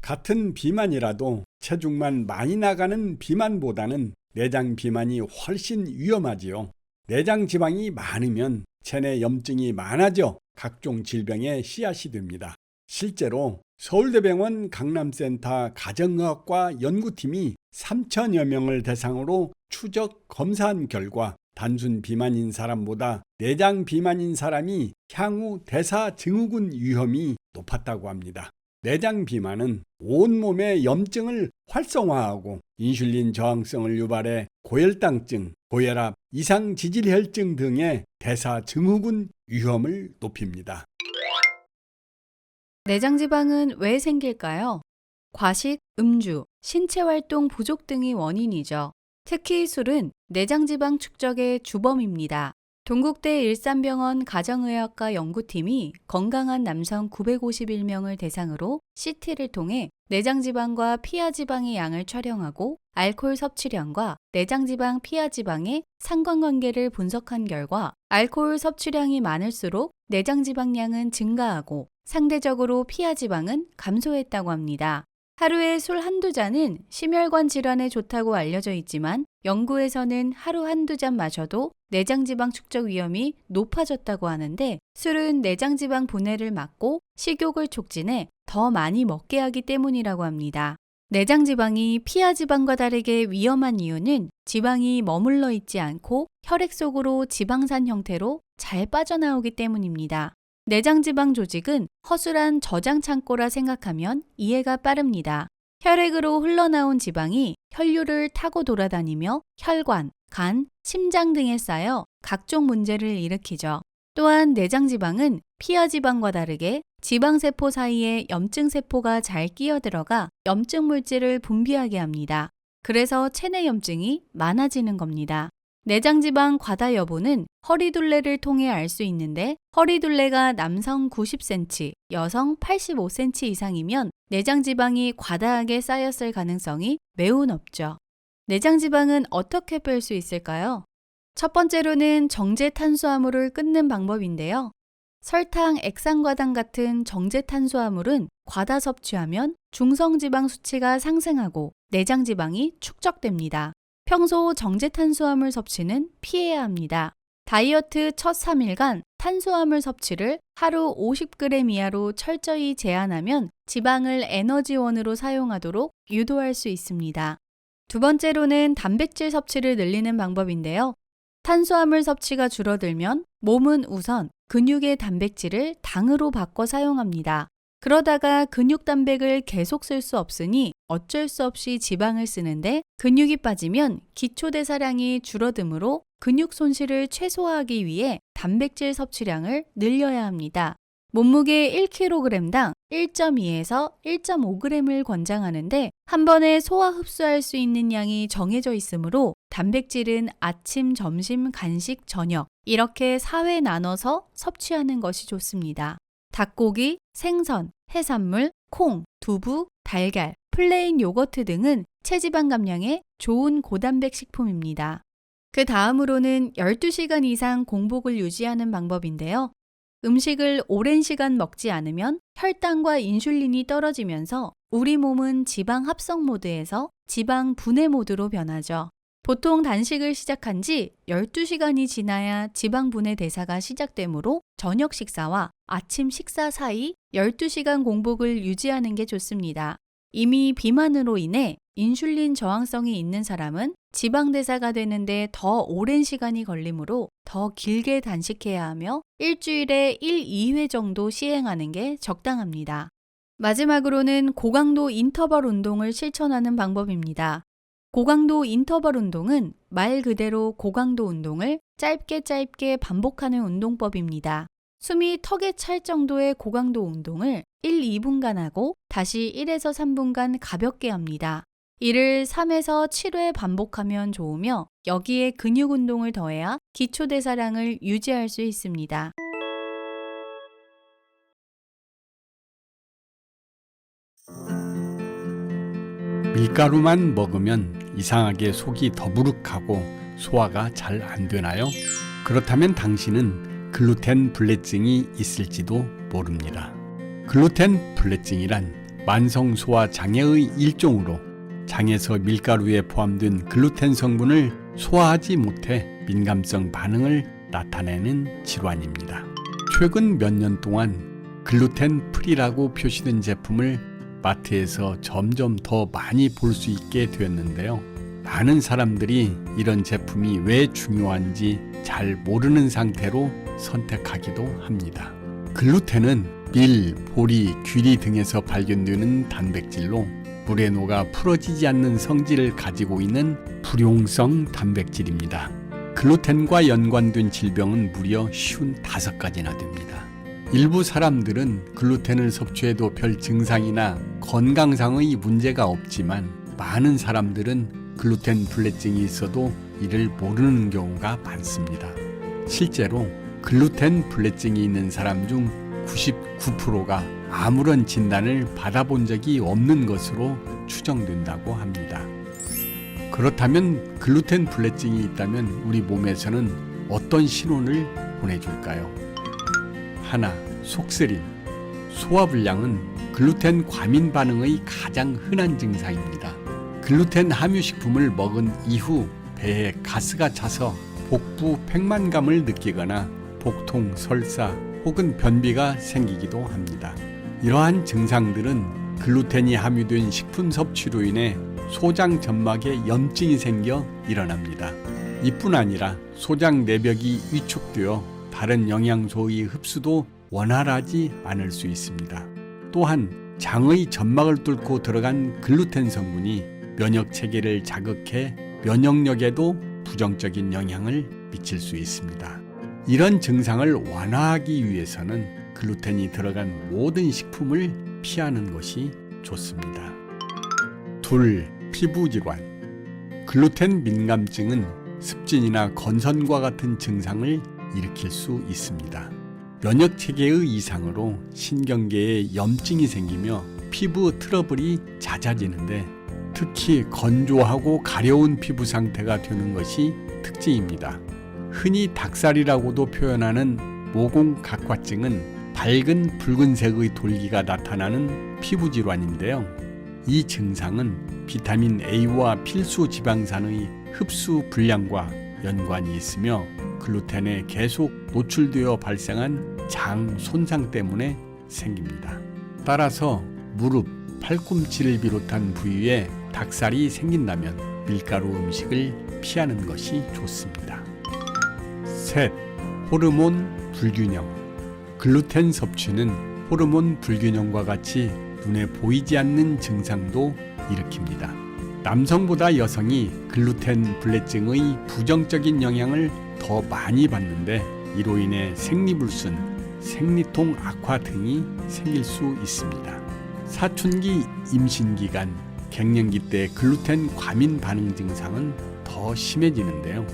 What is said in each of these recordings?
같은 비만이라도 체중만 많이 나가는 비만보다는 내장 비만이 훨씬 위험하지요. 내장 지방이 많으면 체내 염증이 많아져 각종 질병의 씨앗이 됩니다. 실제로 서울대병원 강남센터 가정의학과 연구팀이 3,000여 명을 대상으로 추적 검사한 결과 단순 비만인 사람보다 내장 비만인 사람이 향후 대사증후군 위험이 높았다고 합니다. 내장 비만은 온몸의 염증을 활성화하고 인슐린 저항성을 유발해 고혈당증, 고혈압, 이상지질혈증 등의 대사증후군 위험을 높입니다. 내장지방은 왜 생길까요? 과식, 음주, 신체활동 부족 등이 원인이죠. 특히 술은 내장지방 축적의 주범입니다. 동국대 일산병원 가정의학과 연구팀이 건강한 남성 951명을 대상으로 CT를 통해 내장지방과 피하지방의 양을 촬영하고 알코올 섭취량과 내장지방, 피하지방의 상관관계를 분석한 결과 알코올 섭취량이 많을수록 내장지방량은 증가하고 상대적으로 피하지방은 감소했다고 합니다. 하루에 술 한두 잔은 심혈관 질환에 좋다고 알려져 있지만 연구에서는 하루 한두 잔 마셔도 내장지방 축적 위험이 높아졌다고 하는데 술은 내장지방 분해를 막고 식욕을 촉진해 더 많이 먹게 하기 때문이라고 합니다. 내장지방이 피하지방과 다르게 위험한 이유는 지방이 머물러 있지 않고 혈액 속으로 지방산 형태로 잘 빠져나오기 때문입니다. 내장지방 조직은 허술한 저장 창고라 생각하면 이해가 빠릅니다. 혈액으로 흘러나온 지방이 혈류를 타고 돌아다니며 혈관, 간, 심장 등에 쌓여 각종 문제를 일으키죠. 또한 내장지방은 피하지방과 다르게 지방세포 사이에 염증세포가 잘 끼어들어가 염증 물질을 분비하게 합니다. 그래서 체내 염증이 많아지는 겁니다. 내장지방 과다 여부는 허리둘레를 통해 알 수 있는데 허리둘레가 남성 90cm, 여성 85cm 이상이면 내장지방이 과다하게 쌓였을 가능성이 매우 높죠. 내장지방은 어떻게 뺄 수 있을까요? 첫 번째로는 정제 탄수화물을 끊는 방법인데요. 설탕, 액상과당 같은 정제 탄수화물은 과다 섭취하면 중성지방 수치가 상승하고 내장지방이 축적됩니다. 평소 정제 탄수화물 섭취는 피해야 합니다. 다이어트 첫 3일간 탄수화물 섭취를 하루 50g 이하로 철저히 제한하면 지방을 에너지원으로 사용하도록 유도할 수 있습니다. 두 번째로는 단백질 섭취를 늘리는 방법인데요. 탄수화물 섭취가 줄어들면 몸은 우선 근육의 단백질을 당으로 바꿔 사용합니다. 그러다가 근육 단백을 계속 쓸 수 없으니 어쩔 수 없이 지방을 쓰는데 근육이 빠지면 기초 대사량이 줄어드므로 근육 손실을 최소화하기 위해 단백질 섭취량을 늘려야 합니다. 몸무게 1kg당 1.2에서 1.5g을 권장하는데 한 번에 소화 흡수할 수 있는 양이 정해져 있으므로 단백질은 아침, 점심, 간식, 저녁 이렇게 4회 나눠서 섭취하는 것이 좋습니다. 닭고기, 생선, 해산물, 콩, 두부, 달걀, 플레인 요거트 등은 체지방 감량에 좋은 고단백 식품입니다. 그 다음으로는 12시간 이상 공복을 유지하는 방법인데요. 음식을 오랜 시간 먹지 않으면 혈당과 인슐린이 떨어지면서 우리 몸은 지방 합성 모드에서 지방 분해 모드로 변하죠. 보통 단식을 시작한 지 12시간이 지나야 지방 분해 대사가 시작되므로 저녁 식사와 아침 식사 사이 12시간 공복을 유지하는 게 좋습니다. 이미 비만으로 인해 인슐린 저항성이 있는 사람은 지방 대사가 되는데 더 오랜 시간이 걸리므로 더 길게 단식해야 하며 일주일에 1, 2회 정도 시행하는 게 적당합니다. 마지막으로는 고강도 인터벌 운동을 실천하는 방법입니다. 고강도 인터벌 운동은 말 그대로 고강도 운동을 짧게 반복하는 운동법입니다. 숨이 턱에 찰 정도의 고강도 운동을 1, 2분간 하고 다시 1에서 3분간 가볍게 합니다. 이를 3에서 7회 반복하면 좋으며 여기에 근육 운동을 더해야 기초 대사량을 유지할 수 있습니다. 밀가루만 먹으면 이상하게 속이 더부룩하고 소화가 잘 안 되나요? 그렇다면 당신은 글루텐 불내증이 있을지도 모릅니다. 글루텐 불내증이란 만성 소화 장애의 일종으로 장에서 밀가루에 포함된 글루텐 성분을 소화하지 못해 민감성 반응을 나타내는 질환입니다. 최근 몇 년 동안 글루텐 프리라고 표시된 제품을 마트에서 점점 더 많이 볼 수 있게 되었는데요. 많은 사람들이 이런 제품이 왜 중요한지 잘 모르는 상태로 선택하기도 합니다. 글루텐은 밀, 보리, 귀리 등에서 발견되는 단백질로 물에 녹아 풀어지지 않는 성질을 가지고 있는 불용성 단백질입니다. 글루텐과 연관된 질병은 무려 55가지나 됩니다. 일부 사람들은 글루텐을 섭취해도 별 증상이나 건강상의 문제가 없지만 많은 사람들은 글루텐 불내증이 있어도 이를 모르는 경우가 많습니다. 실제로 글루텐 불내증이 있는 사람 중 99%가 아무런 진단을 받아본 적이 없는 것으로 추정된다고 합니다. 그렇다면 글루텐 불내증이 있다면 우리 몸에서는 어떤 신호를 보내줄까요? 하나, 속쓰림. 소화불량은 글루텐 과민 반응의 가장 흔한 증상입니다. 글루텐 함유 식품을 먹은 이후 배에 가스가 차서 복부 팽만감을 느끼거나 복통, 설사 혹은 변비가 생기기도 합니다. 이러한 증상들은 글루텐이 함유된 식품 섭취로 인해 소장 점막에 염증이 생겨 일어납니다. 이뿐 아니라 소장 내벽이 위축되어 다른 영양소의 흡수도 원활하지 않을 수 있습니다. 또한 장의 점막을 뚫고 들어간 글루텐 성분이 면역 체계를 자극해 면역력에도 부정적인 영향을 미칠 수 있습니다. 이런 증상을 완화하기 위해서는 글루텐이 들어간 모든 식품을 피하는 것이 좋습니다. 둘, 피부 질환. 글루텐 민감증은 습진이나 건선과 같은 증상을 일으킬 수 있습니다. 면역 체계의 이상으로 신경계에 염증이 생기며 피부 트러블이 잦아지는데 특히 건조하고 가려운 피부 상태가 되는 것이 특징입니다. 흔히 닭살이라고도 표현하는 모공각화증은 밝은 붉은색의 돌기가 나타나는 피부 질환인데요. 이 증상은 비타민 A와 필수 지방산의 흡수 불량과 연관이 있으며 글루텐에 계속 노출되어 발생한 장 손상 때문에 생깁니다. 따라서 무릎, 팔꿈치를 비롯한 부위에 닭살이 생긴다면 밀가루 음식을 피하는 것이 좋습니다. 셋, 호르몬 불균형. 글루텐 섭취는 호르몬 불균형과 같이 눈에 보이지 않는 증상도 일으킵니다. 남성보다 여성이 글루텐 불내증의 부정적인 영향을 더 많이 받는데 이로 인해 생리불순, 생리통 악화 등이 생길 수 있습니다. 사춘기 임신기간, 갱년기 때 글루텐 과민 반응 증상은 더 심해지는데요.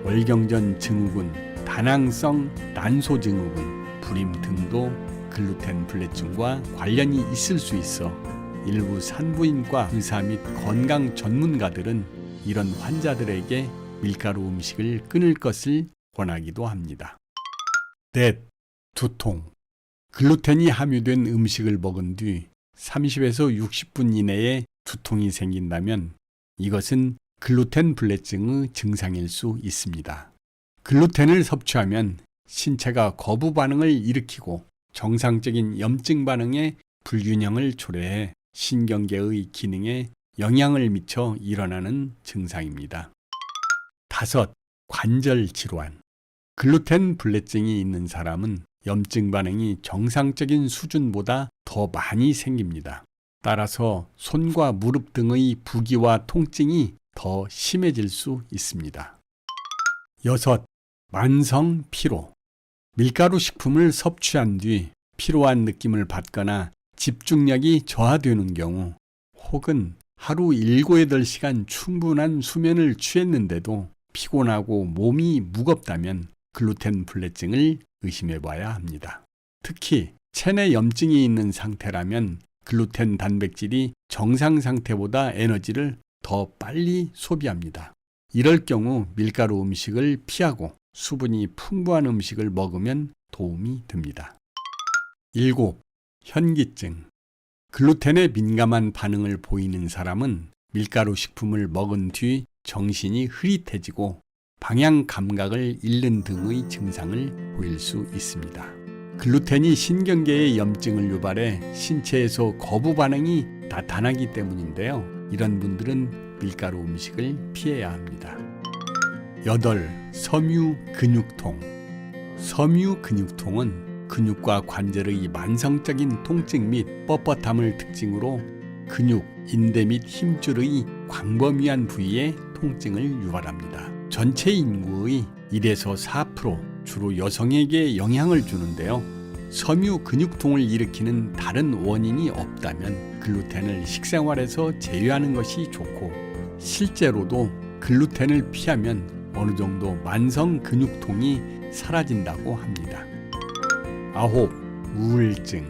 월경전 증후군, 다낭성 난소 증후군, 불임 등도 글루텐 불내증과 관련이 있을 수 있어 일부 산부인과 의사 및 건강 전문가들은 이런 환자들에게 밀가루 음식을 끊을 것을 권하기도 합니다. 넷, 두통. 글루텐이 함유된 음식을 먹은 뒤 30에서 60분 이내에 두통이 생긴다면 이것은 글루텐 불내증의 증상일 수 있습니다. 글루텐을 섭취하면 신체가 거부 반응을 일으키고 정상적인 염증 반응에 불균형을 초래해 신경계의 기능에 영향을 미쳐 일어나는 증상입니다. 다섯, 관절 질환. 글루텐 불내증이 있는 사람은 염증 반응이 정상적인 수준보다 더 많이 생깁니다. 따라서 손과 무릎 등의 부기와 통증이 더 심해질 수 있습니다. 여섯, 만성 피로. 밀가루 식품을 섭취한 뒤 피로한 느낌을 받거나 집중력이 저하되는 경우 혹은 하루 7, 8시간 충분한 수면을 취했는데도 피곤하고 몸이 무겁다면 글루텐 불내증을 의심해 봐야 합니다. 특히 체내 염증이 있는 상태라면 글루텐 단백질이 정상 상태보다 에너지를 더 빨리 소비합니다. 이럴 경우 밀가루 음식을 피하고 수분이 풍부한 음식을 먹으면 도움이 됩니다. 7. 현기증. 글루텐에 민감한 반응을 보이는 사람은 밀가루 식품을 먹은 뒤 정신이 흐릿해지고 방향 감각을 잃는 등의 증상을 보일 수 있습니다. 글루텐이 신경계의 염증을 유발해 신체에서 거부 반응이 나타나기 때문인데요. 이런 분들은 밀가루 음식을 피해야 합니다. 8. 섬유 근육통. 섬유 근육통은 근육과 관절의 만성적인 통증 및 뻣뻣함을 특징으로 근육, 인대 및 힘줄의 광범위한 부위에 통증을 유발합니다. 전체 인구의 1에서 4%, 주로 여성에게 영향을 주는데요. 섬유 근육통을 일으키는 다른 원인이 없다면 글루텐을 식생활에서 제외하는 것이 좋고, 실제로도 글루텐을 피하면 어느 정도 만성 근육통이 사라진다고 합니다. 9. 우울증.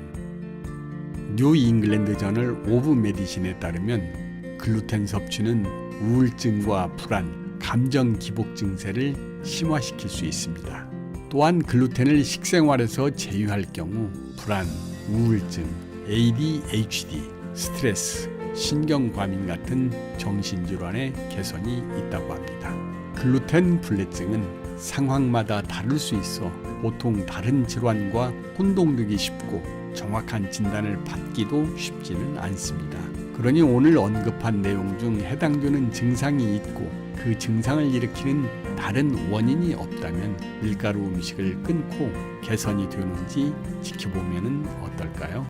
뉴 잉글랜드 저널 오브 메디신에 따르면 글루텐 섭취는 우울증과 불안, 감정 기복 증세를 심화시킬 수 있습니다. 또한 글루텐을 식생활에서 제외할 경우 불안, 우울증, ADHD, 스트레스, 신경과민 같은 정신질환의 개선이 있다고 합니다. 글루텐 불내증은 상황마다 다를 수 있어 보통 다른 질환과 혼동되기 쉽고 정확한 진단을 받기도 쉽지는 않습니다. 그러니 오늘 언급한 내용 중 해당되는 증상이 있고 그 증상을 일으키는 다른 원인이 없다면 밀가루 음식을 끊고 개선이 되는지 지켜보면 어떨까요?